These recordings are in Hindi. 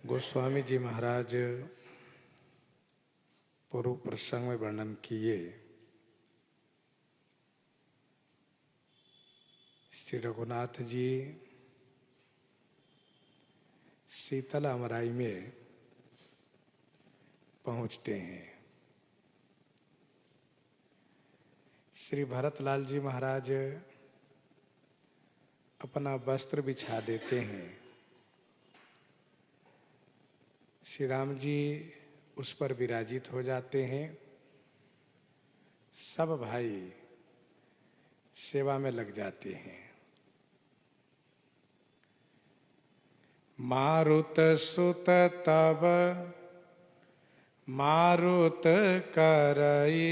गोस्वामी जी महाराज पूर्व प्रसंग में वर्णन किए श्री रघुनाथ जी शीतल अमराई में पहुंचते हैं। श्री भरतलाल जी महाराज अपना वस्त्र बिछा देते हैं। श्री राम जी उस पर विराजित हो जाते हैं। सब भाई सेवा में लग जाते हैं। मारुत सुत तब मारुत करई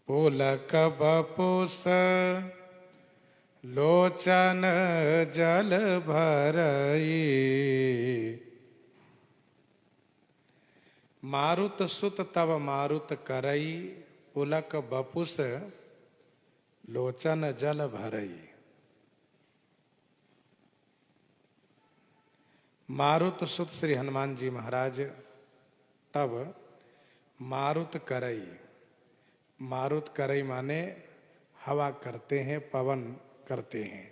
पुलक बपुस लोचन जल भरई। मारुत सुत तब मारुत करई पुलक बपुस लोचन जल भरई। मारुत सुत श्री हनुमान जी महाराज तब मारुत करई, मारुत करई माने हवा करते हैं, पवन करते हैं।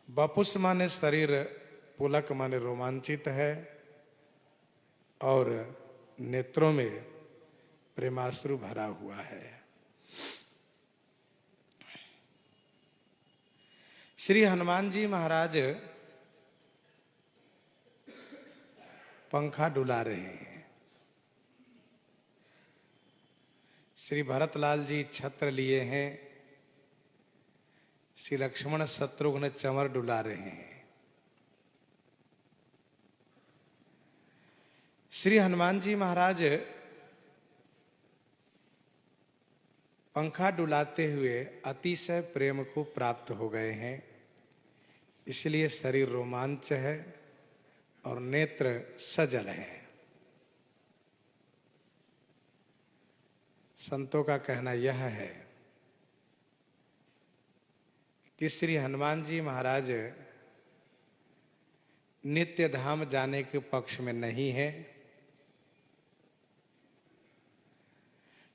बपुस माने शरीर, पुलक माने रोमांचित है और नेत्रों में प्रेमाश्रु भरा हुआ है। श्री हनुमान जी महाराज पंखा डुला रहे हैं। श्री भरतलाल जी छत्र लिए हैं। श्री लक्ष्मण शत्रुघ्न चमर डुला रहे हैं। श्री हनुमान जी महाराज पंखा डुलाते हुए अतिशय प्रेम को प्राप्त हो गए हैं। इसलिए शरीर रोमांच है और नेत्र सजल है। संतों का कहना यह है कि श्री हनुमान जी महाराज नित्य धाम जाने के पक्ष में नहीं है।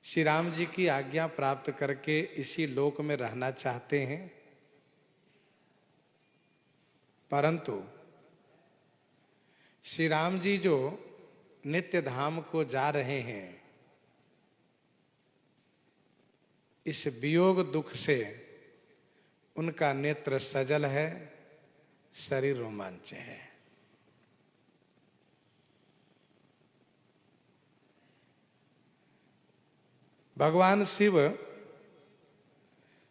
श्री राम जी की आज्ञा प्राप्त करके इसी लोक में रहना चाहते हैं, परंतु श्री राम जी जो नित्य धाम को जा रहे हैं, इस वियोग दुख से उनका नेत्र सजल है, शरीर रोमांच है। भगवान शिव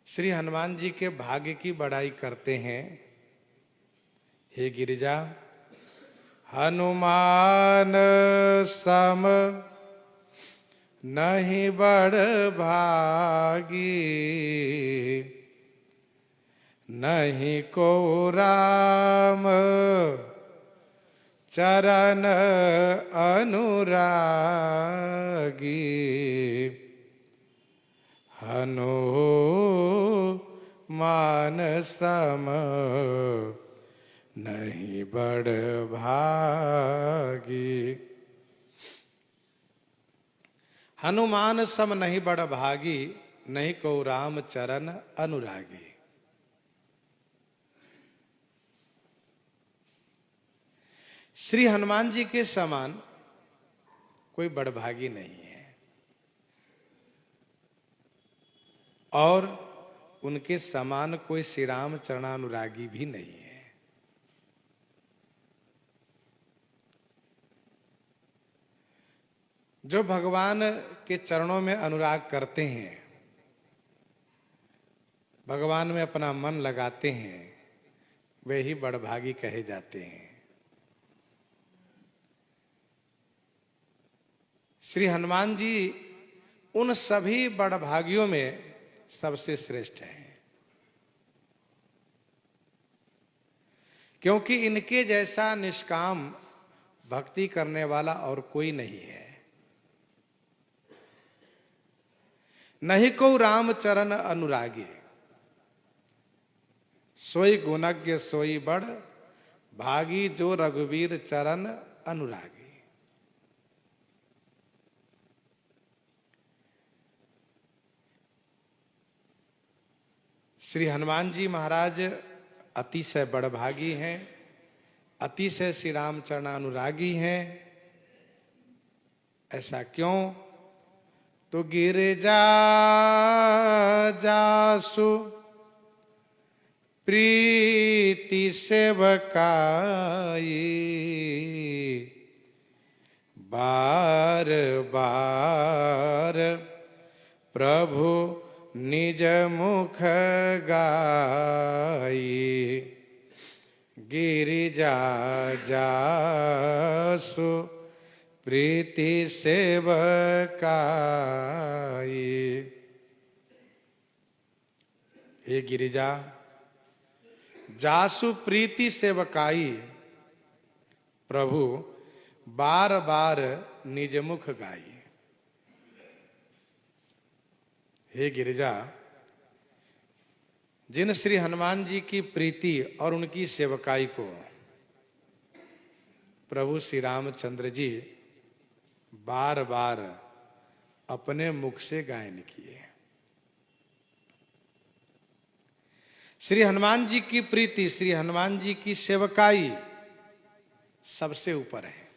श्री हनुमान जी के भाग्य की बड़ाई करते हैं। हे गिरिजा, हनुमान सम नहीं बड़ भागी, नहीं को राम चरण अनुरागी। हनुमान सम नहीं बड़ भागी। हनुमान सम नहीं बड़ भागी, नहीं को राम चरण अनुरागी। श्री हनुमान जी के समान कोई बड़भागी नहीं है और उनके समान कोई श्री राम चरणानुरागी भी नहीं है। जो भगवान के चरणों में अनुराग करते हैं, भगवान में अपना मन लगाते हैं, वे ही बड़भागी कहे जाते हैं। श्री हनुमान जी उन सभी बड़भागियों में सबसे श्रेष्ठ हैं, क्योंकि इनके जैसा निष्काम भक्ति करने वाला और कोई नहीं है। नहीं को राम चरण अनुरागी, सोई गुणज्ञ सोई बड़ भागी जो रघुवीर चरण अनुरागी। श्री हनुमान जी महाराज अतिशय बड़भागी हैं, अतिशय श्री रामचरण अनुरागी हैं। ऐसा क्यों? तो गिरिजा जासु प्रीति सेवकाई बार बार प्रभु निज मुख गाई। गिरिजा जासु प्रीति सेवकाई। हे गिरिजा, जासु प्रीति सेवकाई प्रभु बार बार निज मुख गाई। हे गिरिजा, जिन श्री हनुमान जी की प्रीति और उनकी सेवकाई को प्रभु श्री रामचंद्र जी बार बार अपने मुख से गायन किए। श्री हनुमान जी की प्रीति, श्री हनुमान जी की सेवकाई सबसे ऊपर है।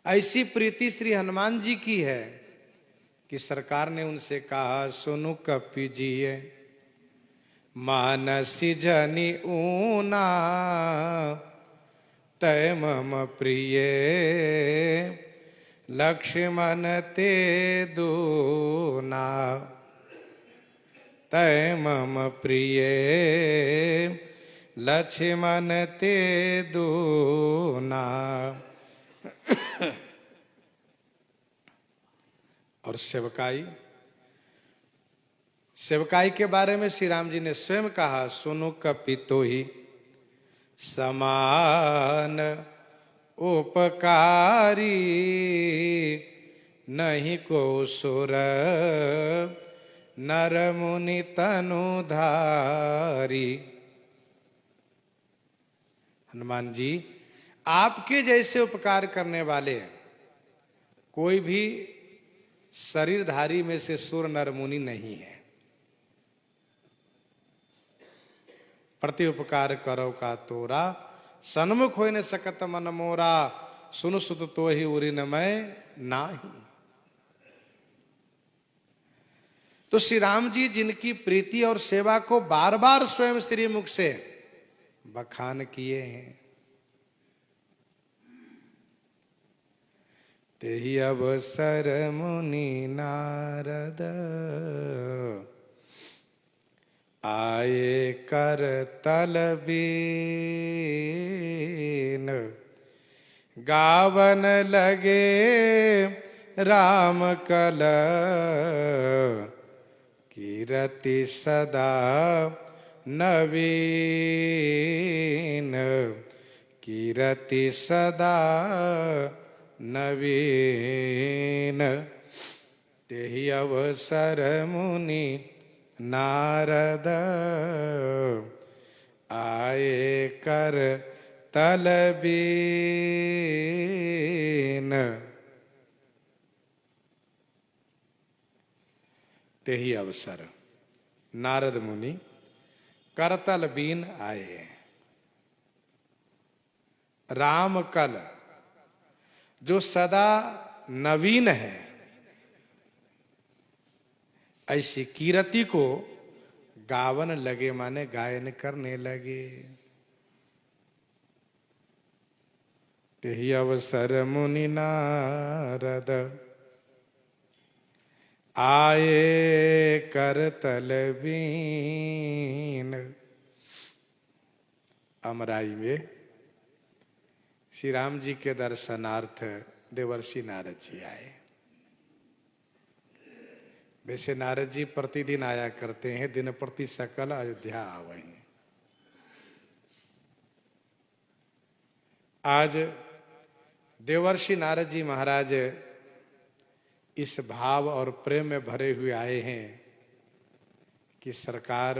ऐसी प्रीति श्री हनुमान जी की है कि सरकार ने उनसे कहा, सुनु कपि जिये मानसी जनि ऊना तय मम प्रिय लक्ष्मण ते दूना। तय मम प्रिय लक्ष्मण ते दूना। और सेवकाई, सेवकाई के बारे में श्री राम जी ने स्वयं कहा, सुनु कपि तोहि समान उपकारी नहीं को सुर नर मुनि तनु धारी। हनुमान जी, आपके जैसे उपकार करने वाले कोई भी शरीरधारी में से सुर नर मुनि नहीं है। प्रति उपकार करो का तोरा सन्मुख हो न सकत मन मोरा। सुन सुत तो ही उरी न मैं नाही। तो श्री राम जी जिनकी प्रीति और सेवा को बार बार स्वयं श्री मुख से बखान किए हैं, तेहि अवसर मुनि नारद आए कर तल बीन। गावन लगे राम कल कीरति सदा नवीन। कीरति सदा नवीन। तेहि अवसर मुनि नारद आए कर तल बीन। तेहि अवसर नारद मुनि करतल बीन आए। राम कल जो सदा नवीन है, ऐसी कीरति को गावन लगे माने गायन करने लगे। तेहि अवसर मुनि नारद आए करतल बीन। अमराई में श्री राम जी के दर्शनार्थ देवर्षि नारद जी आए। वैसे नारद जी प्रतिदिन आया करते हैं, दिन प्रति सकल अयोध्या आवहीं। आज देवर्षि नारद जी महाराज इस भाव और प्रेम में भरे हुए आए हैं कि सरकार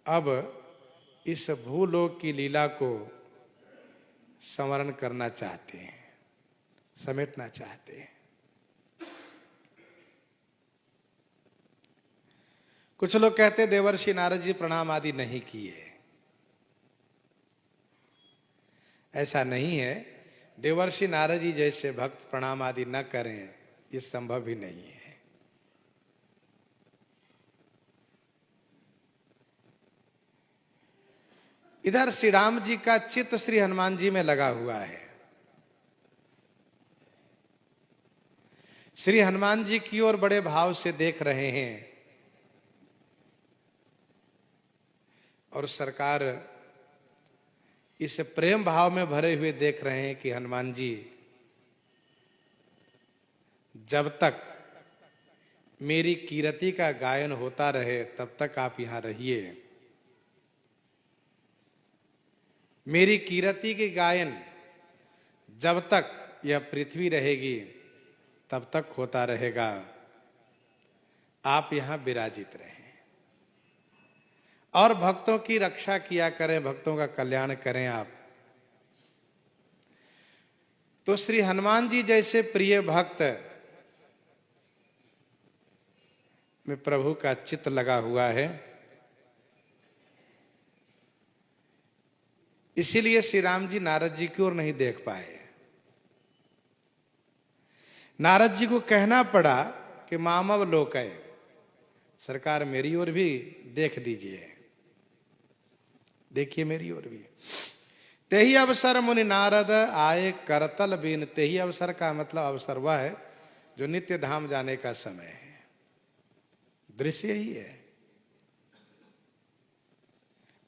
अब इस भूलोक की लीला को स्मरण करना चाहते हैं, समेटना चाहते हैं। कुछ लोग कहते हैं देवर्षि नारद जी प्रणाम आदि नहीं किए। ऐसा नहीं है। देवर्षि नारद जी जैसे भक्त प्रणाम आदि न करें, ये संभव ही नहीं है। इधर श्री राम जी का चित्त श्री हनुमान जी में लगा हुआ है। श्री हनुमान जी की ओर बड़े भाव से देख रहे हैं और सरकार इस प्रेम भाव में भरे हुए देख रहे हैं कि हनुमान जी जब तक मेरी कीर्ति का गायन होता रहे तब तक आप यहां रहिए। मेरी कीर्ति के गायन जब तक यह पृथ्वी रहेगी तब तक होता रहेगा। आप यहां विराजित रहें और भक्तों की रक्षा किया करें, भक्तों का कल्याण करें आप। तो श्री हनुमान जी जैसे प्रिय भक्त में प्रभु का चित्त लगा हुआ है। इसीलिए श्री राम जी नारद जी की ओर नहीं देख पाए। नारद जी को कहना पड़ा कि मामव लोकय, सरकार मेरी ओर भी देख दीजिए, देखिए मेरी ओर भी। तेही अवसर मुनि नारद आए करतल बीन। तेही अवसर का मतलब अवसर वह है जो नित्य धाम जाने का समय है। दृश्य ही है।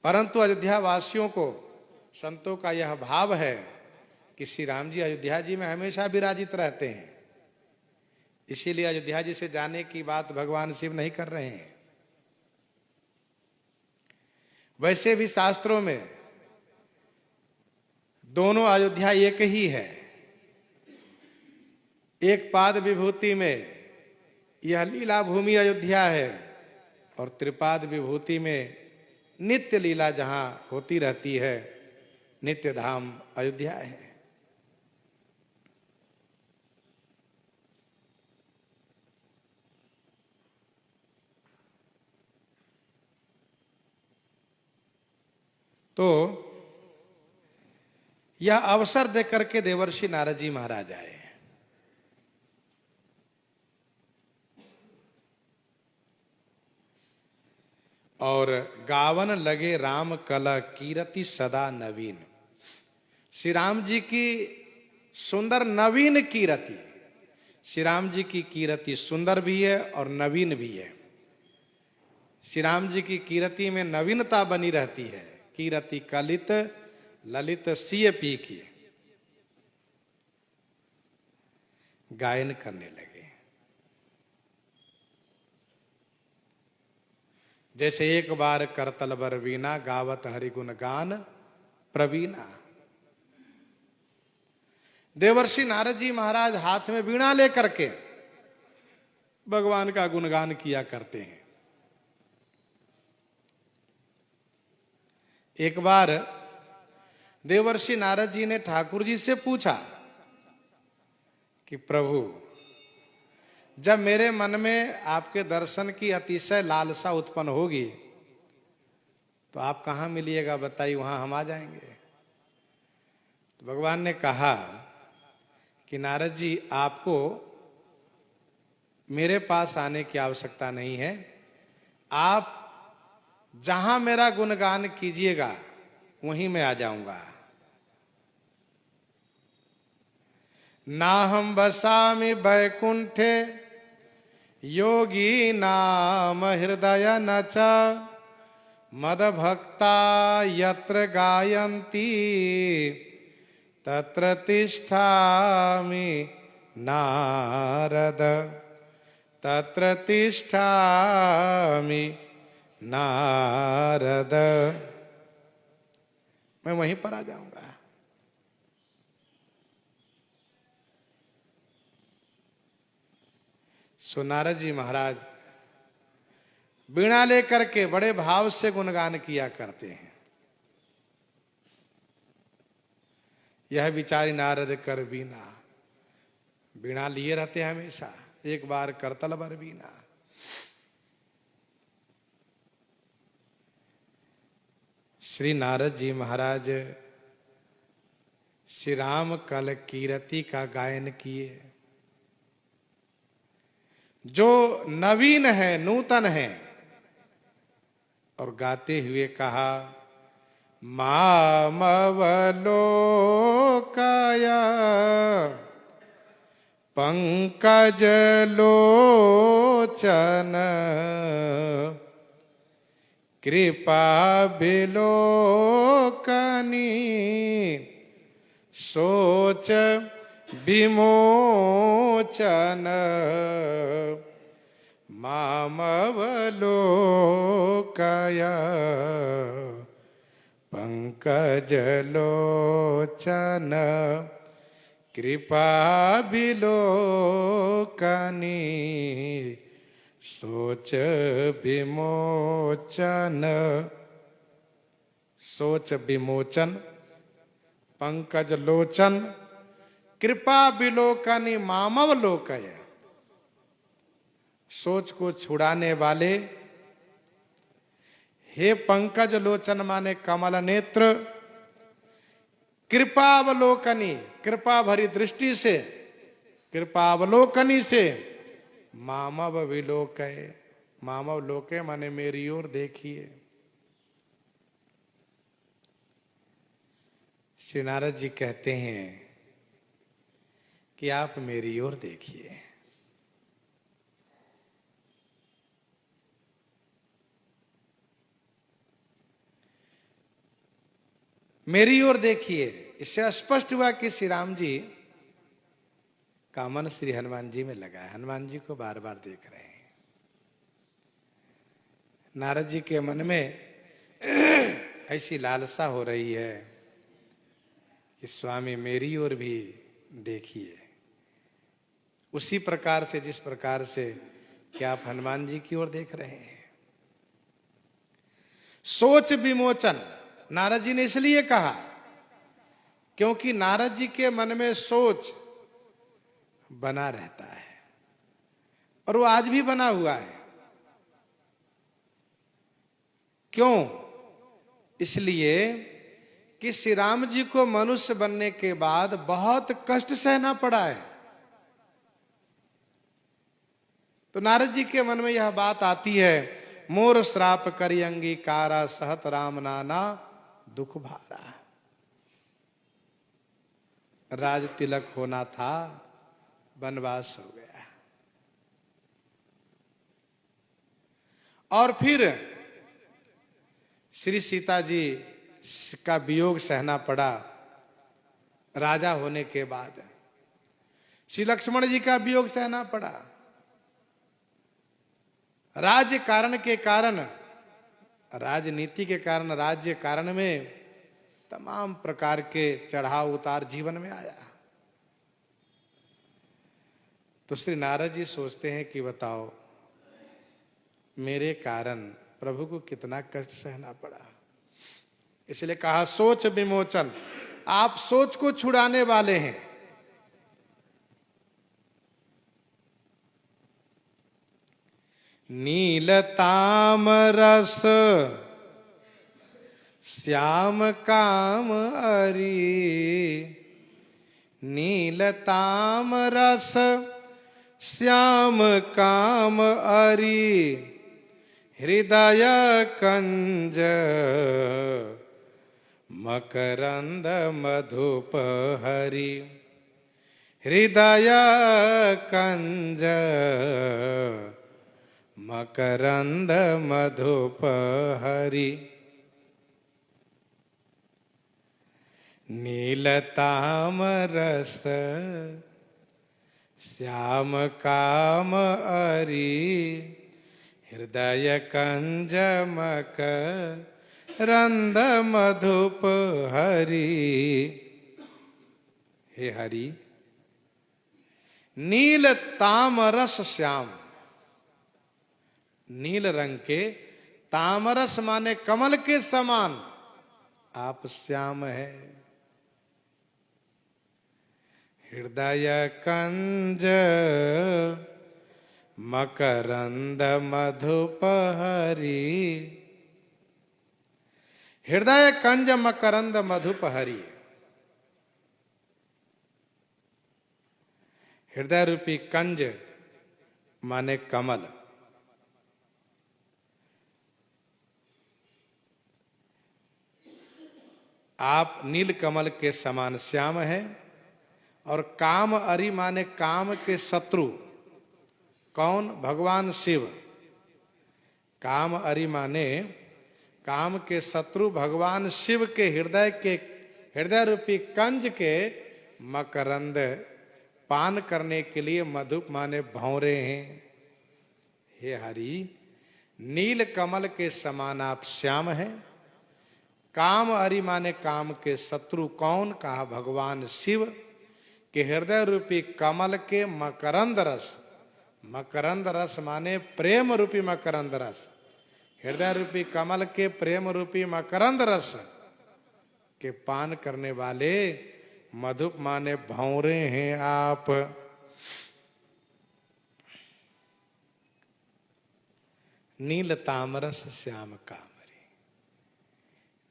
परंतु अयोध्या वासियों को, संतों का यह भाव है कि श्री राम जी अयोध्या जी में हमेशा विराजित रहते हैं। इसीलिए अयोध्या जी से जाने की बात भगवान शिव नहीं कर रहे हैं। वैसे भी शास्त्रों में दोनों अयोध्या एक ही है। एक पाद विभूति में यह लीला भूमि अयोध्या है और त्रिपाद विभूति में नित्य लीला जहां होती रहती है, नित्य धाम अयोध्या है। तो यह अवसर देकर के देवर्षि नारद जी महाराज आए। और गावन लगे राम कला कीरति सदा नवीन। श्री राम जी की सुंदर नवीन कीरति। श्री राम जी की कीरति सुंदर भी है और नवीन भी है। श्री राम जी की कीरति में नवीनता बनी रहती है। कीरति कलित ललित सिय पी की गायन करने लगे। जैसे एक बार करतल बर वीणा गावत हरिगुण गान प्रवीणा। देवर्षि नारद जी महाराज हाथ में वीणा लेकर के भगवान का गुणगान किया करते हैं। एक बार देवर्षि नारद जी ने ठाकुर जी से पूछा कि प्रभु, जब मेरे मन में आपके दर्शन की अतिशय लालसा उत्पन्न होगी तो आप कहां मिलिएगा, बताइए, वहां हम आ जाएंगे। तो भगवान ने कहा कि नारद जी, आपको मेरे पास आने की आवश्यकता नहीं है। आप जहां मेरा गुणगान कीजिएगा वहीं मैं आ जाऊंगा। ना हम बसामि वैकुंठे योगी नाम हृदय न च मद भक्ता यत्र गायन्ति तत्र तिष्ठामि नारद, तत्र तिष्ठामि नारद। मैं वहीं पर आ जाऊंगा। सो नारद जी महाराज वीणा लेकर के बड़े भाव से गुणगान किया करते हैं। यह विचारी नारद कर बीना, वीणा लिए रहते हैं हमेशा, एक बार करतल बर बीना। श्री नारद जी महाराज श्री राम कल कीरति का गायन किए, जो नवीन है, नूतन है, और गाते हुए कहा मामवलोकया पंकज लोचन कृपा बिलोकनी सोच विमोचन मामवलोकया पंकज लोचन कृपा बिलोकनी सोच विमोचन। सोच विमोचन, पंकज लोचन, कृपा बिलोकनी मामव लोकय। सोच को छुड़ाने वाले, हे पंकज लोचन माने कमल नेत्र, कृपावलोकनी कृपा भरी दृष्टि से, कृपावलोकनी से मामव विलोकय, मामव लोके माने मेरी ओर देखिए। श्री नारद जी कहते हैं कि आप मेरी ओर देखिए। मेरी ओर देखिए, इससे स्पष्ट हुआ कि श्री राम जी का मन श्री हनुमान जी में लगा है, हनुमान जी को बार बार देख रहे हैं। नारद जी के मन में ऐसी लालसा हो रही है कि स्वामी मेरी ओर भी देखिए, उसी प्रकार से जिस प्रकार से कि आप हनुमान जी की ओर देख रहे हैं। सोच विमोचन नारद जी ने इसलिए कहा क्योंकि नारद जी के मन में सोच बना रहता है, और वो आज भी बना हुआ है। क्यों? इसलिए कि श्री राम जी को मनुष्य बनने के बाद बहुत कष्ट सहना पड़ा है। तो नारद जी के मन में यह बात आती है, मोर श्राप करि अंगीकारा सहत राम नाना दुख भारा। राज तिलक होना था, वनवास हो गया। और फिर श्री सीता जी का वियोग सहना पड़ा राजा होने के बाद। श्री लक्ष्मण जी का वियोग सहना पड़ा। राज्य कारण के कारण, राजनीति के कारण, राज्य कारण में तमाम प्रकार के चढ़ाव उतार जीवन में आया। तो श्री नारद जी सोचते हैं कि बताओ मेरे कारण प्रभु को कितना कष्ट सहना पड़ा। इसलिए कहा सोच विमोचन, आप सोच को छुड़ाने वाले हैं। नील ताम रस श्याम काम अरी, नील ताम रस श्याम काम अरी, हृदय कंज मकरंद मधुप हरि, हृदय कंज मकरंद मधुप हरि, नील ताम रस श्याम काम अरी, हृदय कंज मकरंद मधुप हरि। हे हरि, नील ताम रस श्याम, नील रंग के, तामरस माने कमल के समान आप श्याम है। हृदय कंज मकरंद मधुपहरी, हृदय कंज मकरंद मधुपहरी। हृदय रूपी कंज माने कमल, आप नील कमल के समान श्याम है। और काम अरि माने काम के शत्रु, कौन? भगवान शिव। काम अरि माने काम के शत्रु भगवान शिव के हृदय रूपी कंज के मकरंद पान करने के लिए मधुप माने भौरे हैं। हे हरि, नील कमल के समान आप श्याम हैं। काम अरि माने काम के शत्रु, कौन? कहा भगवान शिव के हृदय रूपी कमल के मकरंद रस। मकरंद रस माने प्रेम रूपी मकरंद रस। हृदय रूपी कमल के प्रेम रूपी मकरंद रस के पान करने वाले मधुप माने भौरे हैं आप। नील तामरस श्याम कामरी,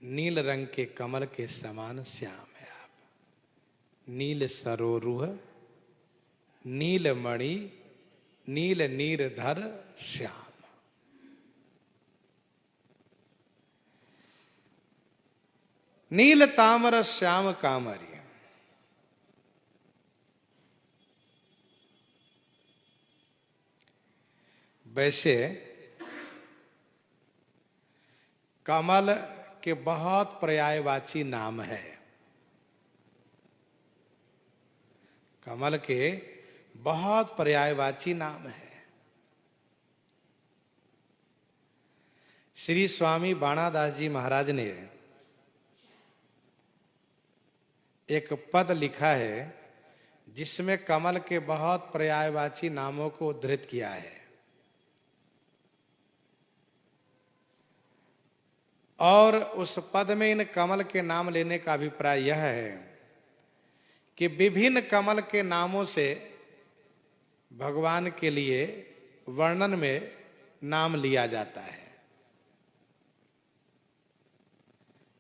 नील रंग के कमल के समान श्याम है आप। नील सरोरुह, नील मणि, नील नीरधर श्याम। नील तामर श्याम कामरी। वैसे कमल के बहुत पर्यायवाची नाम है। कमल के बहुत पर्यायवाची नाम है। श्री स्वामी बाणादास जी महाराज ने एक पद लिखा है जिसमें कमल के बहुत पर्यायवाची नामों को उद्धृत किया है। और उस पद में इन कमल के नाम लेने का अभिप्राय यह है कि विभिन्न कमल के नामों से भगवान के लिए वर्णन में नाम लिया जाता है।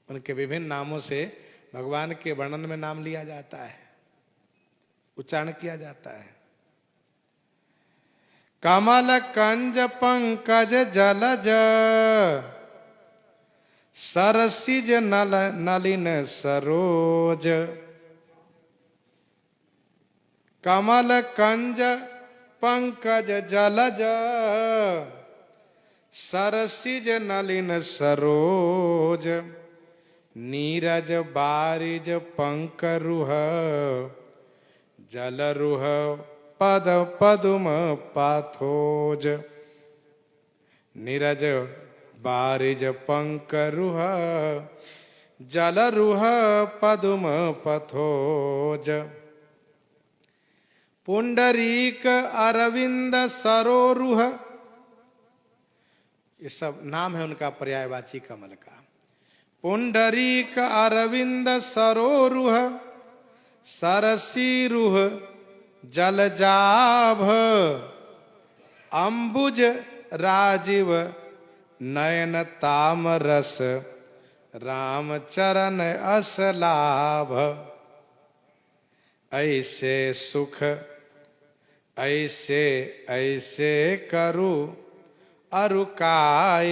उनके विभिन्न नामों से भगवान के वर्णन में नाम लिया जाता है, उच्चारण किया जाता है। कमल कंज पंकज जलज सरसिज नलिन सरोज। कमल कंज पंकज जलज सरसिज नलिन सरोज। नीरज बारिज पंकरुह जलरुह पद पदुम पाथोज। नीरज बारिज पंकरुह जलरुह पदुम पथोज। पुंडरीक अरविंद सरोरुह, ये सब नाम है उनका पर्यायवाची कमल का। पुंडरीक अरविंद सरोरुह सरसीरुह जलजाभ। अंबुज राजीव नयन तामरस रामचरण असलाभ। ऐसे सुख ऐसे ऐसे करु अरुकाय।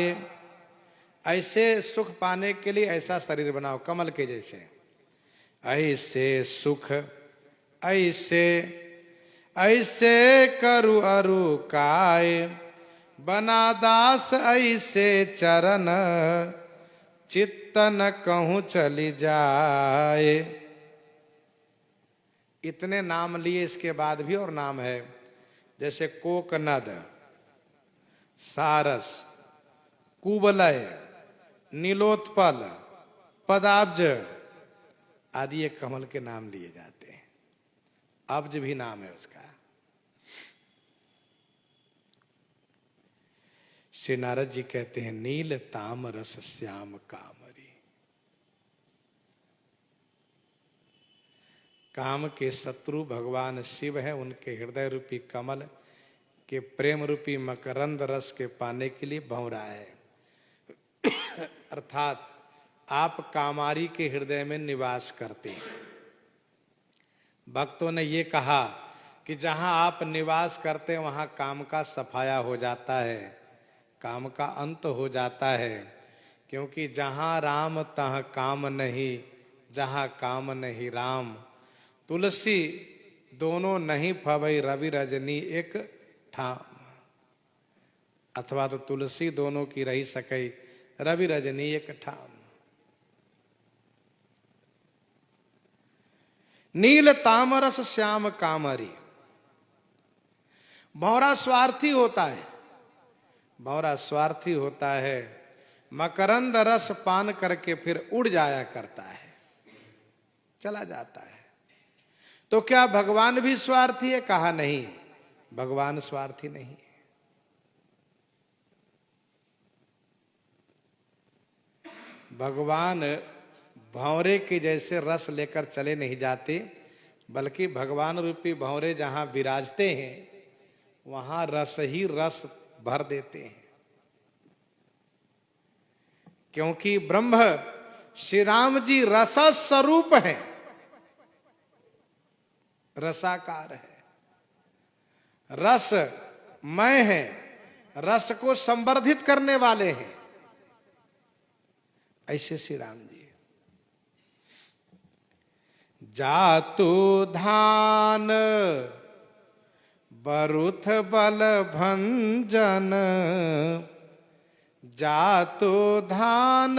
ऐसे सुख पाने के लिए ऐसा शरीर बनाओ कमल के जैसे। ऐसे सुख ऐसे ऐसे करु अरुकाय। बना दास ऐसे चरण चित्तन कहूं चली जाए। इतने नाम लिए, इसके बाद भी और नाम है जैसे कोकनद, सारस, कुबलय, नीलोत्पल, पदाब्ज आदि ये कमल के नाम लिए जाते हैं। अब्ज भी नाम है उसका। श्री नारद जी कहते हैं नील ताम रस श्याम कामरी। काम के शत्रु भगवान शिव है, उनके हृदय रूपी कमल के प्रेम रूपी मकरंद रस के पाने के लिए भंवरा है। अर्थात आप कामारी के हृदय में निवास करते हैं। भक्तों ने ये कहा कि जहां आप निवास करते हैं वहां काम का सफाया हो जाता है, काम का अंत हो जाता है। क्योंकि जहां राम तहाँ काम नहीं, जहां काम नहीं राम। तुलसी दोनों नहीं फवई रवि रजनी एक ठाम। अथवा तो तुलसी दोनों की रही सकई रवि रजनी एक ठाम। नील तामरस श्याम कामरी। भौरा स्वार्थी होता है, भौरा स्वार्थी होता है, मकरंद रस पान करके फिर उड़ जाया करता है, चला जाता है। तो क्या भगवान भी स्वार्थी है? कहा नहीं, भगवान स्वार्थी नहीं है। भगवान भंवरे के जैसे रस लेकर चले नहीं जाते, बल्कि भगवान रूपी भंवरे जहां विराजते हैं वहां रस ही रस भर देते हैं। क्योंकि ब्रह्म श्री राम जी रस स्वरूप है, रसाकार है, रसमय है, रस को संवर्धित करने वाले हैं। ऐसे श्री राम जी। जातु धान बरुथ बल भंजन, जातु धान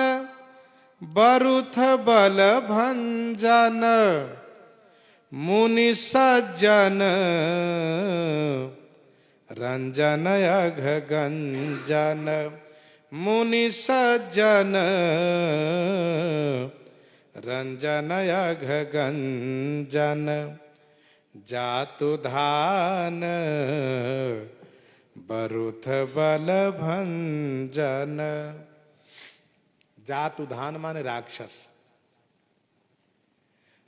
बरुथ बल भंजन, मुनि सज्जन रंजन अघ गंजन, मुनि सज्जन रंजन अघ गंजन, जातु धान बरुथ बल भंजन। जातु धान माने राक्षस,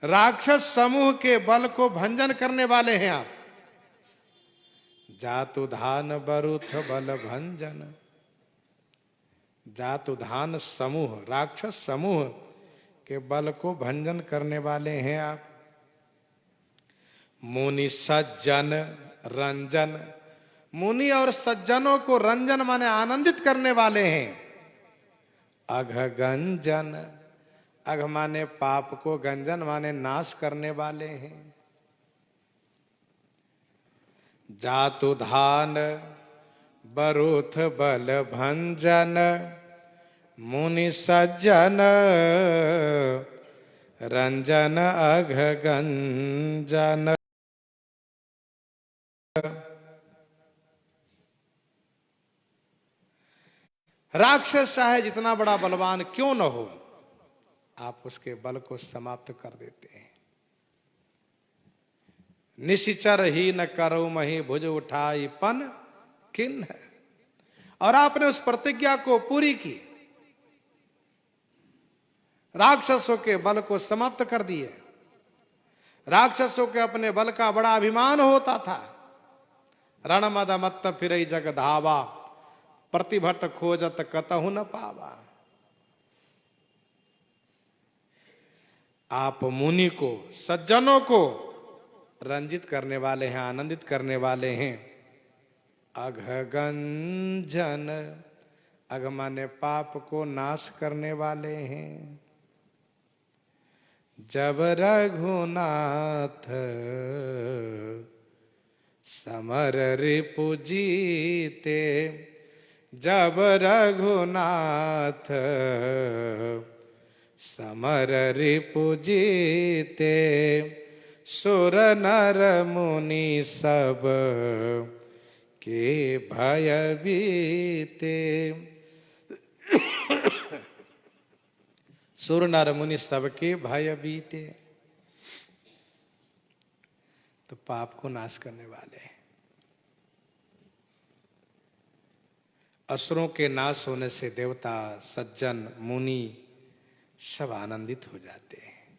राक्षस समूह के बल को भंजन करने वाले हैं आप। जातु धान बरुथ बल भंजन। जातु धान समूह, राक्षस समूह के बल को भंजन करने वाले हैं आप। मुनि सज्जन रंजन, मुनि और सज्जनों को रंजन माने आनंदित करने वाले हैं। अघ गंजन, अघ माने पाप को, गंजन माने नाश करने वाले हैं। जातु धान बरुथ बल भंजन, मुनि सज्जन रंजन अघ गंजन। राक्षस चाहे जितना बड़ा बलवान क्यों न हो, आप उसके बल को समाप्त कर देते हैं। निशिचर ही न करो मही भुज उठाई पन किन है। और आपने उस प्रतिज्ञा को पूरी की, राक्षसों के बल को समाप्त कर दिए। राक्षसों के अपने बल का बड़ा अभिमान होता था। रण मद मत्त फिरई जग धावा, प्रतिभट खोजत कतहु न पावा। आप मुनि को, सज्जनों को रंजित करने वाले हैं, आनंदित करने वाले हैं। अघ गंजन, अघ माने पाप को नाश करने वाले हैं। जब रघुनाथ समर रिपु जीते, जब रघुनाथ समर रिपु जीते, सुर नर मुनि सब के भय बीते। सुर नर मुनि सबके भय बीते। तो पाप को नाश करने वाले। असुरों के नाश होने से देवता, सज्जन, मुनि सब आनंदित हो जाते हैं।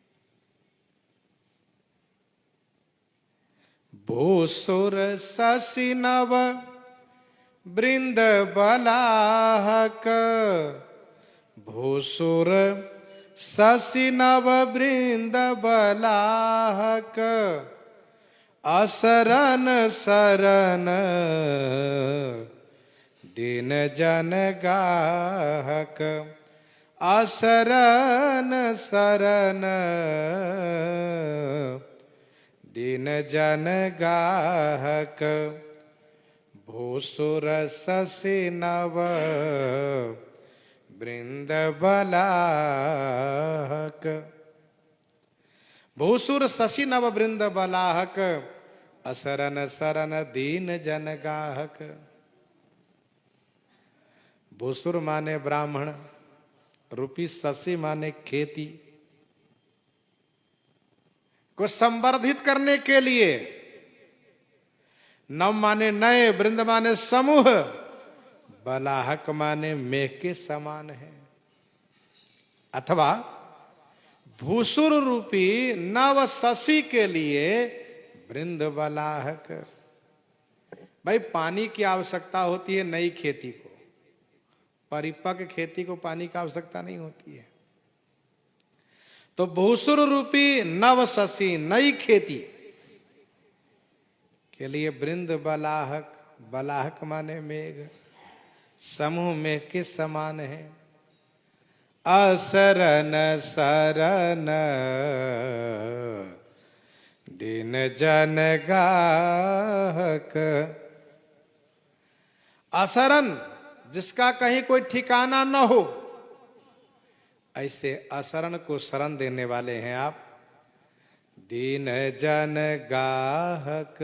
भूसुर शशि नव वृंद बलाहक, भूसुर शशि नव वृंद बलाहक, असरन शरण दीन जन गाहक, असरन शरण दीन जन गाहक, भूसुर शशि नव वृंद बलाहक। भूसुर शशि नव वृंद बलाहक, असरन शरण दीन जन गाहक। भूसुर माने ब्राह्मण, रूपी शशि माने खेती को संवर्धित करने के लिए, नव माने नए, वृंद माने समूह, बलाहक माने मेघ के समान है। अथवा भूसुर रूपी नव शशि के लिए वृंद बलाहक। भाई पानी की आवश्यकता होती है नई खेती को, परिपक्व खेती को पानी की आवश्यकता नहीं होती है। तो भूसुर रूपी नव शशि नई खेती के लिए वृंद बलाहक, बलाहक माने मेघ, समूह मेघ के समान है। असरन शरण दीन जन गाहक। असरन जिसका कहीं कोई ठिकाना न हो, ऐसे असरण को शरण देने वाले हैं आप। दीन जन गाहक,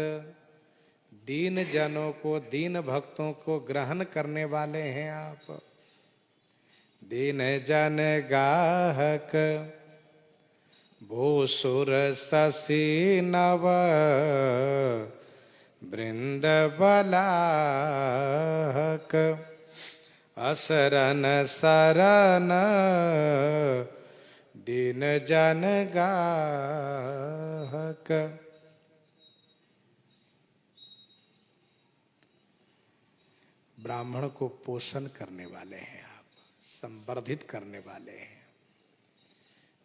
दीन जनों को, दीन भक्तों को ग्रहण करने वाले हैं आप। दीन जन गाहक, भूसुर शशि नव वृंद बलाहक, असरन शरण दीन जन गाहक। ब्राह्मण को पोषण करने वाले हैं आप, संवर्धित करने वाले हैं।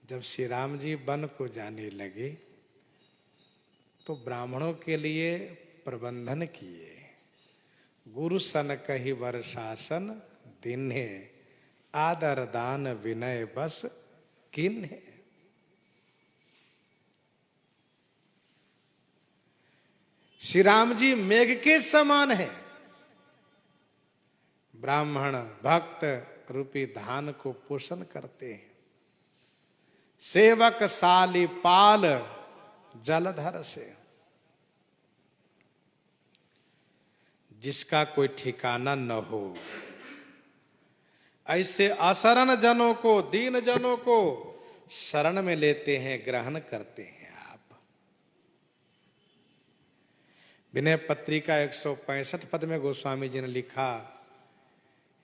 जब श्री राम जी वन को जाने लगे तो ब्राह्मणों के लिए प्रबंधन किए। गुरु सन कही वर शासन दिन्हे, आदर दान विनय बस किन्हे। श्री राम जी मेघ के समान है। ब्राह्मण भक्त रूपी धान को पोषण करते हैं। सेवक साली पाल जलधर से। जिसका कोई ठिकाना न हो, ऐसे असरण जनों को, दीन जनों को शरण में लेते हैं, ग्रहण करते हैं आप। विनय पत्रिका 165 पद में गोस्वामी जी ने लिखा,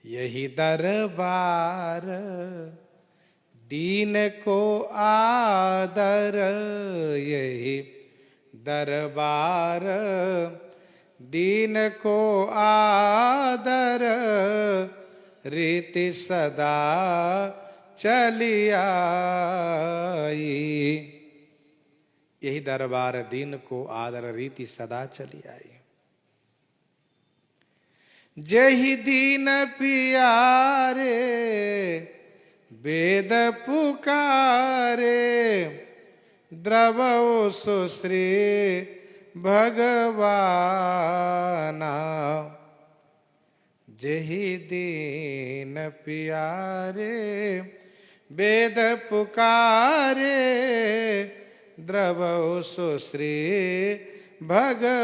यही दरबार दीन को आदर, यही दरबार दीन को आदर, रीति सदा चली आई। यही दरबार दीन को आदर, रीति सदा चली आई। जही दीन पियारे वेद पुकारे, द्रवो सुश्री भगवाना। जही दीन पियारे वेद पुकारे, द्रवो सुश्री भगवाना।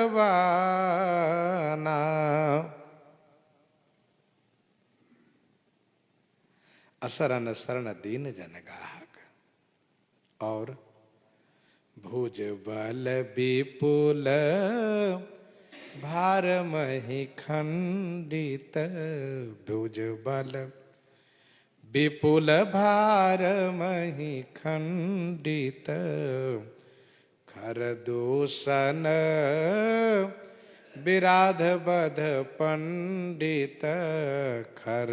असरन शरण दीन जन गाहक। और भुज बल विपुल भार मही खंडित भुज बल विपुल भार मही खंडित खर दूषण विराध बध पंडित खर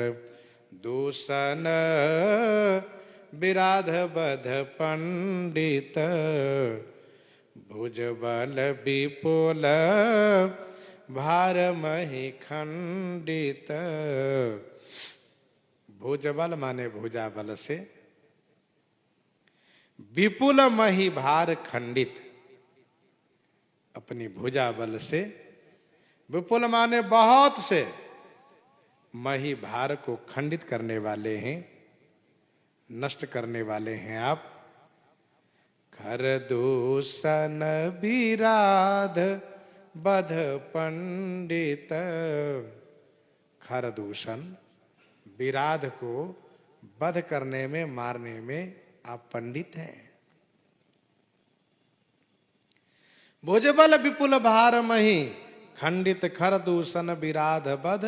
दूषण विराध बध पंडित भुज बल विपुल भार मही खंडित। भुज बल माने भुजा बल से, विपुल मही भार खंडित, अपनी भुजा बल से, विपुल माने बहुत से, मही भार को खंडित करने वाले हैं, नष्ट करने वाले हैं आप। खर दूषण विराध बध पंडित, खर दूषण विराध को वध करने में, मारने में आप पंडित हैं। भुजबल विपुल भार मही खंडित खर दूषण विराध बध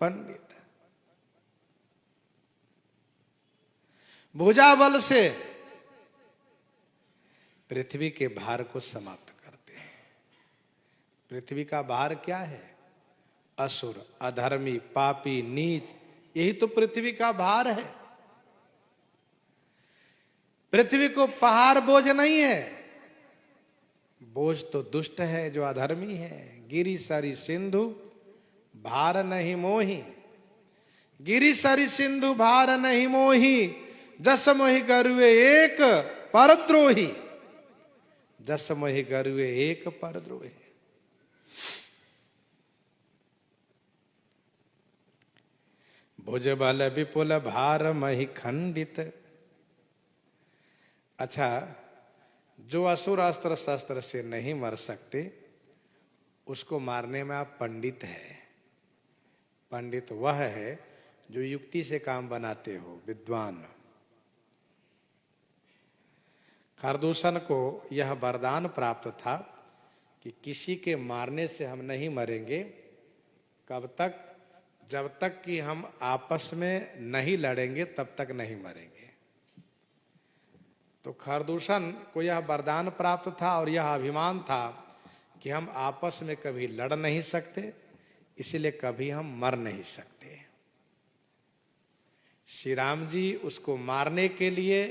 पंडित। भुजा बल से पृथ्वी के भार को समाप्त करते हैं। पृथ्वी का भार क्या है? असुर, अधर्मी, पापी, नीच, यही तो पृथ्वी का भार है। पृथ्वी को पहाड़ बोझ नहीं है, बोझ तो दुष्ट है जो अधर्मी है। गिरि सरि सिंधु भार नहीं मोही, गिरि सरि सिंधु भार नहीं मोही, जस मोहि गरुए एक परद्रोही, जस मोहि गरुए एक परद्रोही। भुज बल विपुल भार मही खंडित। अच्छा, जो असुर अस्त्र शस्त्र से नहीं मर सकते, उसको मारने में आप पंडित है। पंडित वह है जो युक्ति से काम बनाते हो, विद्वान। खरदूषण को यह वरदान प्राप्त था कि किसी के मारने से हम नहीं मरेंगे। कब तक? जब तक कि हम आपस में नहीं लड़ेंगे, तब तक नहीं मरेंगे। तो खरदूषण को यह वरदान प्राप्त था और यह अभिमान था कि हम आपस में कभी लड़ नहीं सकते, इसलिए कभी हम मर नहीं सकते। श्री राम जी उसको मारने के लिए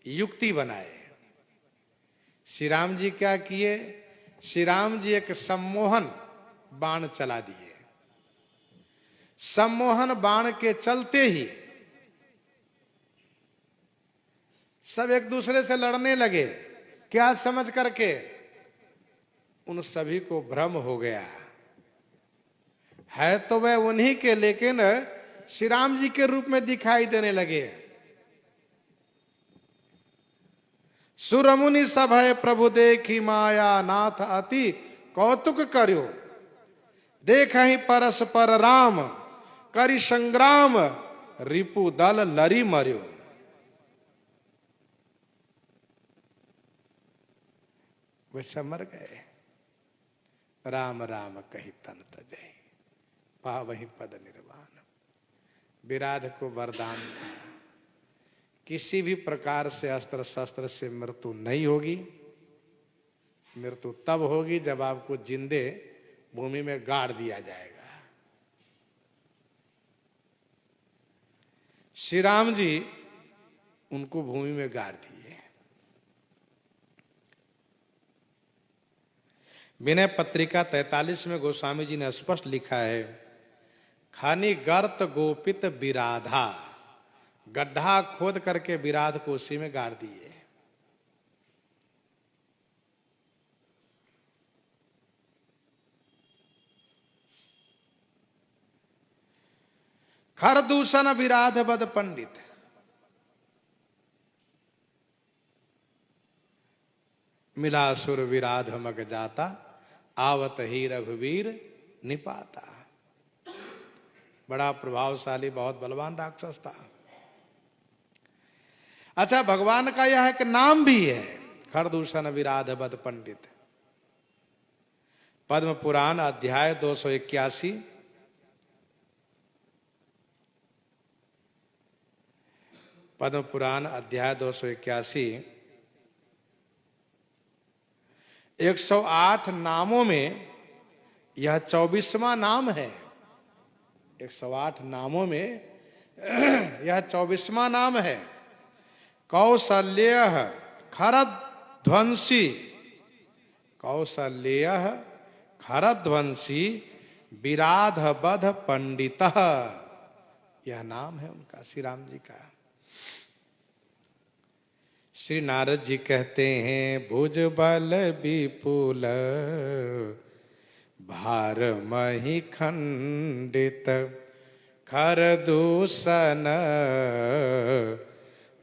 युक्ति बनाए। श्री राम जी क्या किए? श्री राम जी एक सम्मोहन बाण चला दिए। सम्मोहन बाण के चलते ही सब एक दूसरे से लड़ने लगे। क्या समझ करके? उन सभी को भ्रम हो गया है तो वह उन्हीं के, लेकिन श्री राम जी के रूप में दिखाई देने लगे। सुरमुनि सभय प्रभु देखी माया, नाथ अति कौतुक कर्यो, देखहि परस्पर राम, करि संग्राम, रिपु दल लरी मर्यो। वे सब मर गए। राम राम कही तन तजहि, पावहि पद निर्वाण। विराध को वरदान था, किसी भी प्रकार से अस्त्र शस्त्र से मृत्यु नहीं होगी। मृत्यु तब होगी जब आपको जिंदे भूमि में गाड़ दिया जाएगा। श्री राम जी उनको भूमि में गाड़ दिए। विनय पत्रिका 43 में गोस्वामी जी ने स्पष्ट लिखा है, खानी गर्त गोपित विराधा, गड्ढा खोद करके विराध को उसी में गाड़ दिए। खर दूषण विराध बद पंडित। मिला सुर विराध मग जाता, आवत ही रघुवीर निपाता। बड़ा प्रभावशाली, बहुत बलवान राक्षस था। अच्छा, भगवान का यह एक नाम भी है, खरदूषण विराध बद पंडित। पद्म पुराण अध्याय 281। पद्म पुराण अध्याय 281। 108 नामों में यह 24वां नाम है। 108 नामों में यह 24वां नाम है। कौसल्य खरध्वंसी, कौसल्य खरध्वंसी विराध बध पंडित, यह नाम है उनका, श्री राम जी का। श्री नारद जी कहते हैं, भुज बल विपुल भार मही खंडित, खर दूषण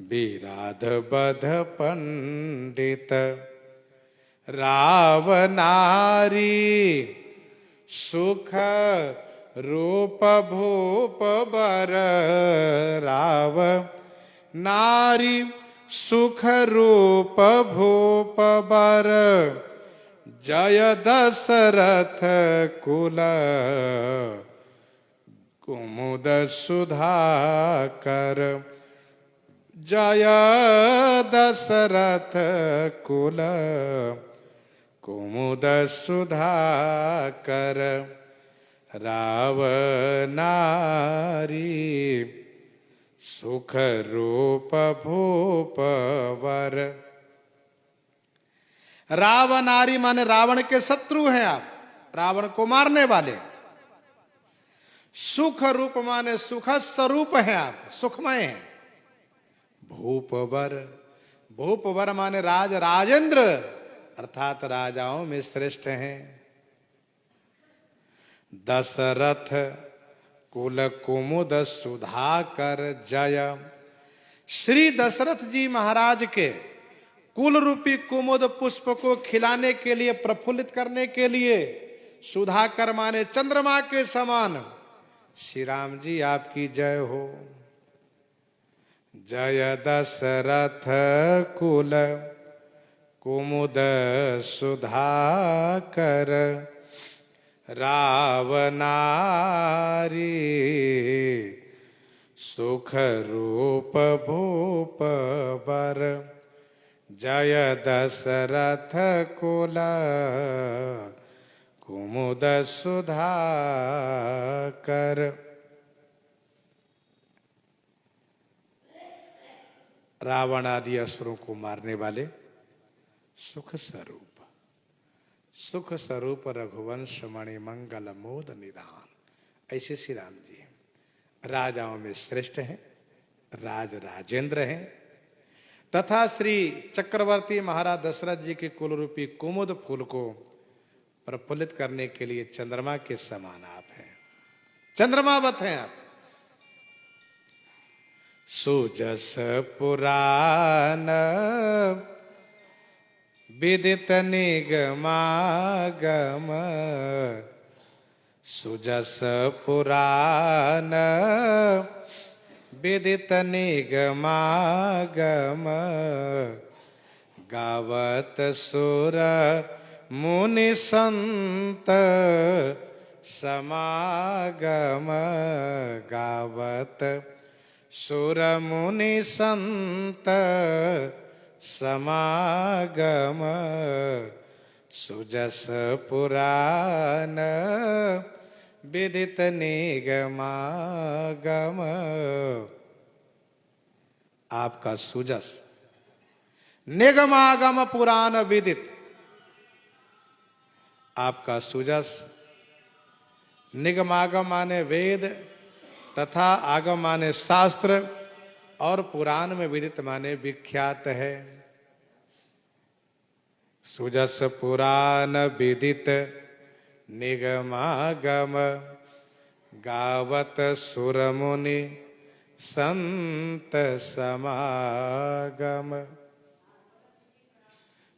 विराध बध पंडित, रावनारी सुख रूप भूप बर, राव नारी सुख रूप भूप बर, जय दशरथ कुल कुमुद सुधाकर, जय दशरथ कुल कुमुद सुधाकर, रावनारी सुख रूप भूप वर। रावनारी माने रावण के शत्रु हैं आप, रावण को मारने वाले। सुख रूप माने सुख स्वरूप हैं आप, सुखमय हैं। भूपवर, भूपवर माने राज राजेंद्र, अर्थात राजाओं में श्रेष्ठ हैं। दशरथ कुल कुमुद सुधाकर जय, श्री दशरथ जी महाराज के कुल रूपी कुमुद पुष्प को खिलाने के लिए, प्रफुल्लित करने के लिए, सुधाकर माने चंद्रमा के समान, श्री राम जी आपकी जय हो। जय दशरथ कुल कुमुद सुधाकर, रावनारी सुख रूप भूप बर, जय दशरथ कुल कुमुद सुधाकर। रावण आदि असुरों को मारने वाले सुख स्वरूप, सुख स्वरूप रघुवंश मणि मंगल मोद निधान, ऐसे श्री राम जी राजाओं में श्रेष्ठ हैं, राज राजेंद्र हैं। तथा श्री चक्रवर्ती महाराज दशरथ जी के कुल रूपी कुमुद फूल को प्रफुल्लित करने के लिए चंद्रमा के समान आप हैं, चंद्रमावत हैं आप। सुजस पुराण विदित निगमागम, सुजस पुराण विदित निगमागम, गावत सुर मुनि संत समागम, गावत सुर मुनि संत समागम, सुजस पुराण विदित निगमागम। आपका सुजस, निगमागम पुराण विदित, आपका सुजस, निगमागम माने वेद, तथा आगम माने शास्त्र, और पुराण में विदित माने विख्यात है। सुजस पुराण विदित निगमागम, गावत सुर मुनि संत समागम।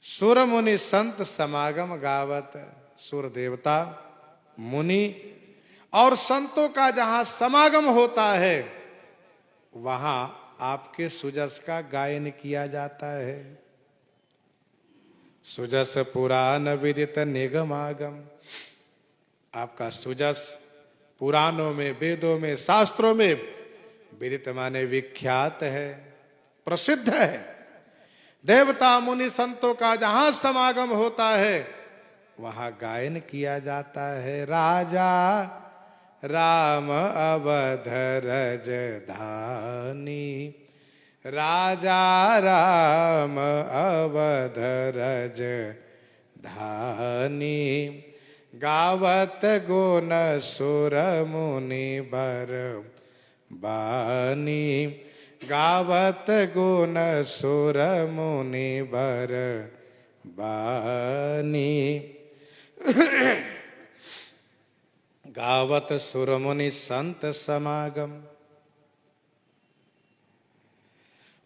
सुर मुनि संत समागम गावत, सुर देवता मुनि और संतों का जहां समागम होता है वहां आपके सुजस का गायन किया जाता है। सुजस पुराण विदित निगमागम। आपका सुजस पुराणों में, वेदों में, शास्त्रों में विदित माने विख्यात है, प्रसिद्ध है। देवता मुनि संतों का जहां समागम होता है वहां गायन किया जाता है। राजा राम अवध रजधानी, राजा राम अवध रजधानी, गावत गुण सुर मुनि बर बानी, गावत गुण सुर मुनि बर बानी। गावत सुर मुनि संत समागम।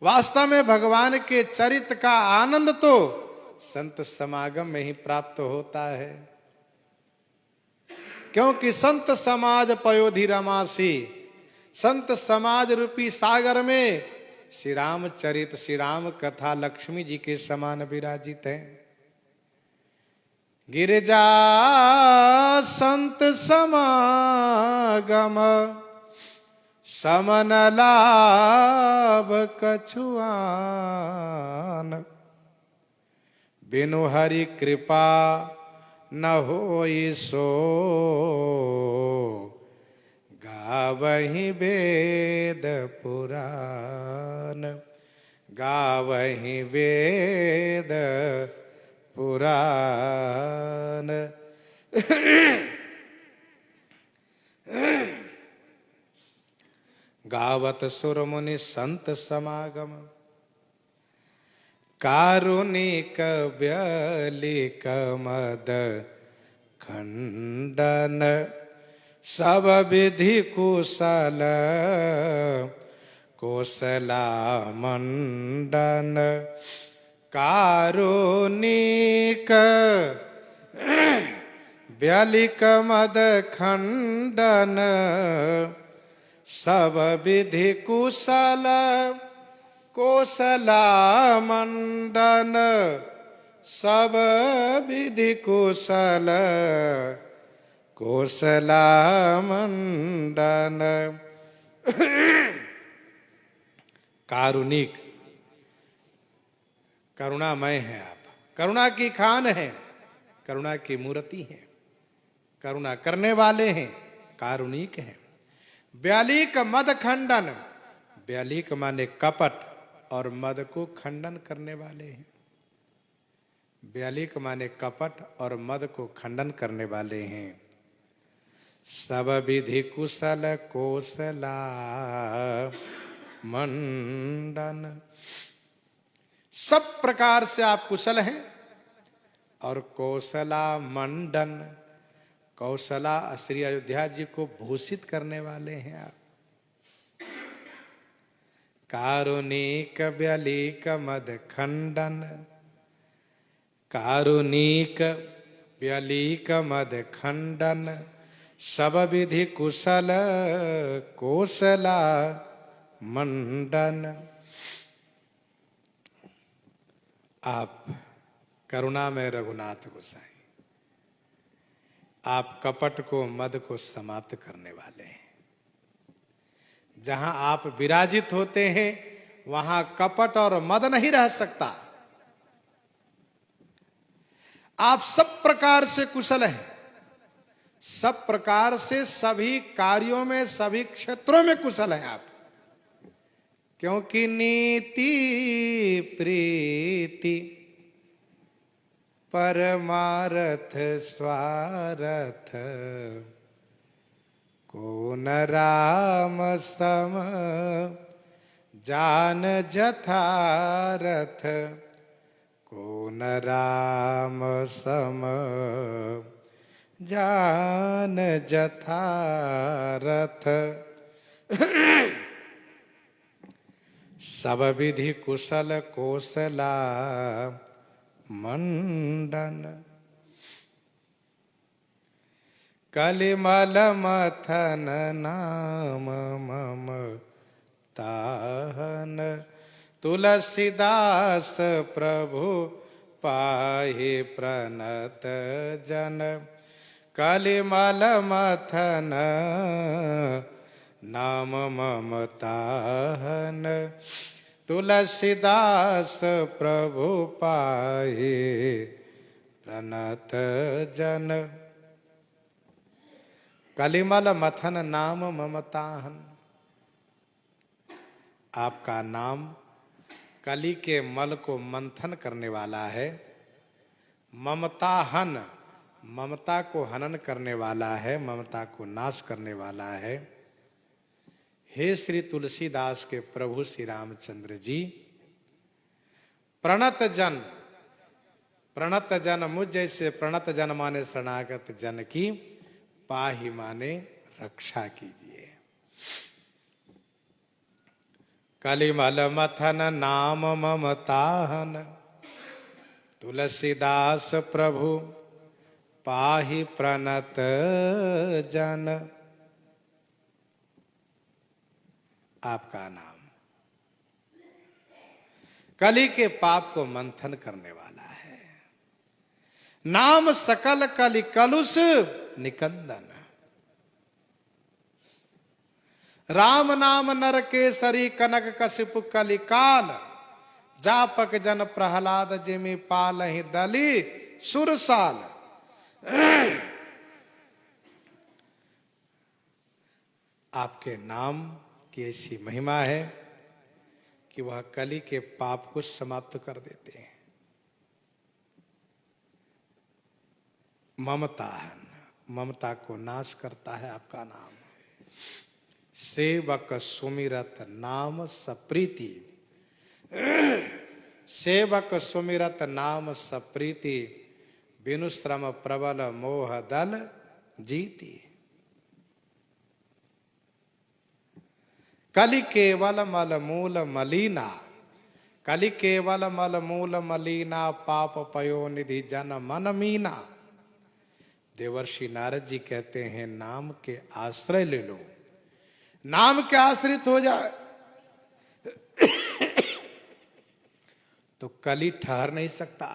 वास्तव में भगवान के चरित्र का आनंद तो संत समागम में ही प्राप्त होता है, क्योंकि संत समाज पयोधि रमासी, संत समाज रूपी सागर में श्री राम चरित, श्री राम कथा लक्ष्मी जी के समान विराजित हैं। गिरिजा संत समागम, समन लाभ कछुआन, बिनु हरि कृपा न होई सो, गावहि वेद पुराण, गावहि वेद पुराण। गावत सुर मुनि संत समागम, कारुणिक व्यलिक मद खंडन, सब विधि कुशल कोसला मंडन, कारुणिक व्यलिक मद खंडन, सब विधि कुशल कोसला मंडन, सब विधि कुशल कोसला मंडन। कारुणिक, करुणामय हैं आप, करुणा की खान है, करुणा की मूर्ति है, करुणा करने वाले हैं, कारुणिक हैं। व्यालिक मद खंडन, व्यालिक माने कपट और मद को खंडन करने वाले हैं। व्यालिक माने कपट और मद को खंडन करने वाले हैं। सब विधि कुशल कोसला मंडन, सब प्रकार से आप कुशल हैं और कौशला मंडन, कौशला श्री अयोध्या जी को भूषित करने वाले हैं आप। कारुणिक व्यलिक मद खंडन, कारुणिक व्यलिक मद खंडन, सब विधि कुशल कौशला मंडन। आप करुणा में रघुनाथ गोसाई, आप कपट को मद को समाप्त करने वाले हैं। जहां आप विराजित होते हैं वहां कपट और मद नहीं रह सकता। आप सब प्रकार से कुशल हैं, सब प्रकार से सभी कार्यों में, सभी क्षेत्रों में कुशल हैं आप, क्योंकि नीति प्रीति परमारथ स्वारथ, कौन राम सम जान जथारथ, कौन राम सम जान जथारथ। सब विधि कुशल कौशला मंडन, कलिमल मथन नाम मम ताहन, तुलसीदास प्रभु पाहि प्रणत जन कलिमल मथन नाम ममताहन तुलसीदास प्रभु पाहि प्रणत जन। कलिमल मथन नाम ममताहन। आपका नाम कली के मल को मंथन करने वाला है, ममता हन, ममता को हनन करने वाला है, ममता को नाश करने वाला है। हे श्री तुलसीदास के प्रभु श्री रामचंद्र जी, प्रणत जन, प्रणत जन मुझ जैसे प्रणत जन माने शरणागत जन की, पाहि माने रक्षा कीजिए। कलिमल मथन नाम ममताहन तुलसीदास प्रभु पाहि प्रणत जन। आपका नाम कली के पाप को मंथन करने वाला है। नाम सकल कलि कलुष निकंदन। राम नाम नर केसरी कनक कशिपु कलिकाल जापक जन प्रहलाद जिमि पालहि दली सुरसाल। आपके नाम की ऐसी महिमा है कि वह कली के पाप को समाप्त कर देते हैं। ममता है, ममता को नाश करता है आपका नाम। सेवक सुमिरत नाम सप्रीति, सेवक सुमिरत नाम सप्रीति बिनु श्रम प्रबल मोह दल जीती। कलि केवल मल मूल मलीना, कलि केवल मल मूल मलीना पाप पयो निधि जन मन मीना। देवर्षि नारद जी कहते हैं नाम के आश्रय ले लो, नाम के आश्रित हो जाए तो कली ठहर नहीं सकता।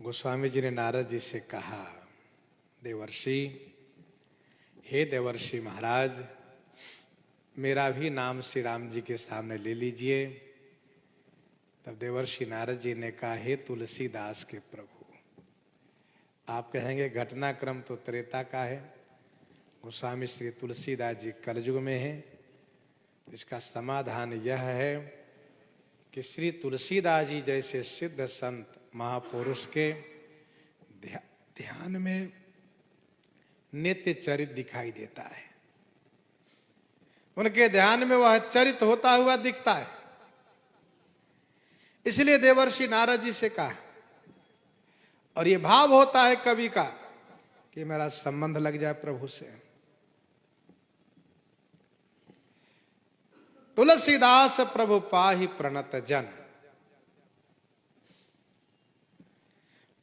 गोस्वामी जी ने नारद जी से कहा, देवर्षि, हे देवर्षि महाराज, मेरा भी नाम श्री राम जी के सामने ले लीजिए। तब देवर्षि नारद जी ने कहा, हे तुलसीदास के प्रभु, आप कहेंगे घटनाक्रम तो त्रेता का है, गोस्वामी श्री तुलसीदास जी कलयुग में हैं। इसका समाधान यह है कि श्री तुलसीदास जी जैसे सिद्ध संत महापुरुष के ध्यान में नित्य चरित दिखाई देता है। उनके ध्यान में वह चरित होता हुआ दिखता है। इसलिए देवर्षि नारद जी से कहा, और ये भाव होता है कवि का कि मेरा संबंध लग जाए प्रभु से। तुलसीदास प्रभु पाहि प्रणत जन,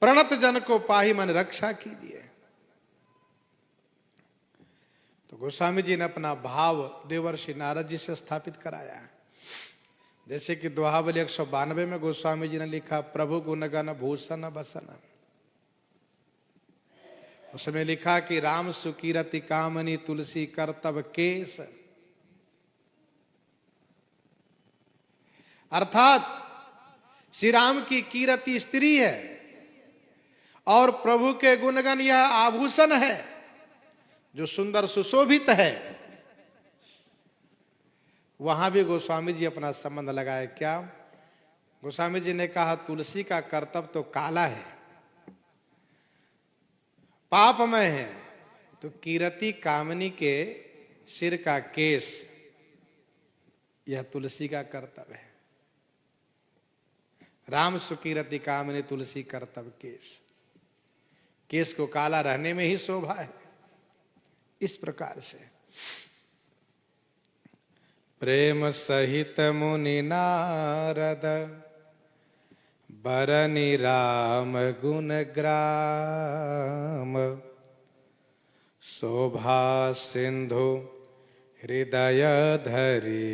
प्रणत जन को पाहि मन रक्षा कीजिए। तो गोस्वामी जी ने अपना भाव देवर्षि नारद जी से स्थापित कराया। जैसे कि दोहावली 192 में गोस्वामी जी ने लिखा, प्रभु गुणगण भूषण बसन। उसमें लिखा कि राम सुकीरति कामनी तुलसी करतब केस। अर्थात श्री राम की कीरति स्त्री है और प्रभु के गुणगण यह आभूषण है जो सुंदर सुशोभित है। वहां भी गोस्वामी जी अपना संबंध लगाए। क्या? गोस्वामी जी ने कहा, तुलसी का कर्तव्य तो काला है, पापमय है, तो कीरति कामनी के सिर का केस यह तुलसी का कर्तव्य है। राम सुकीरति कामनी तुलसी कर्तव्य केस, केस को काला रहने में ही शोभा है। इस प्रकार से प्रेम सहित मुनि नारद बरनि राम गुण ग्राम। शोभा सिंधु हृदय धरी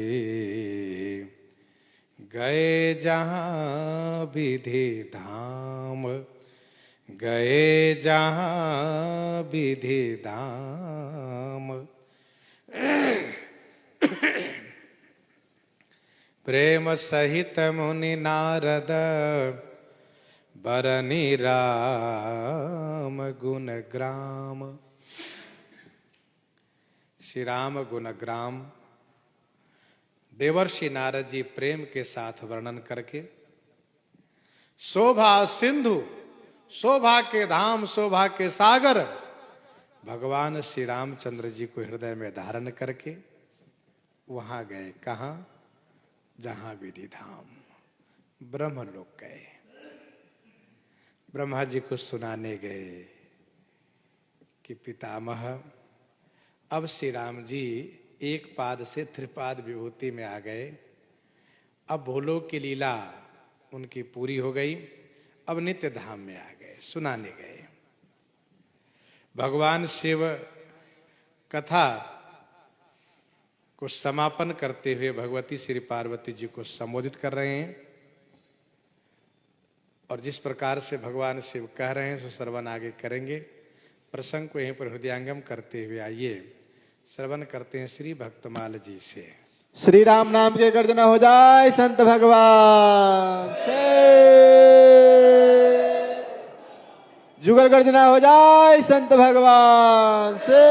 गए जहां विधि धाम, गए जहां विधि धाम। प्रेम सहित मुनि नारद बरनी राम गुण ग्राम। श्री राम गुणग्राम देवर्षि नारद जी प्रेम के साथ वर्णन करके शोभा सिंधु, शोभा के धाम, शोभा के सागर भगवान श्री रामचंद्र जी को हृदय में धारण करके वहां गए। कहां? जहां विधि धाम, ब्रह्मलोक गए। ब्रह्मा जी को सुनाने गए कि पितामह, अब श्री राम जी एक पाद से त्रिपाद विभूति में आ गए। अब भूलोक की लीला उनकी पूरी हो गई, अब नित्य धाम में आ गए। सुनाने गए। भगवान शिव कथा को समापन करते हुए भगवती श्री पार्वती जी को संबोधित कर रहे हैं, और जिस प्रकार से भगवान शिव कह रहे हैं सो श्रवण आगे करेंगे। प्रसंग को यहीं पर हृदयंगम करते हुए आइए श्रवण करते हैं श्री भक्तमाल जी से। श्री राम नाम के गर्जना हो जाए संत भगवान से, जुगल गर्जना हो जाए संत भगवान से।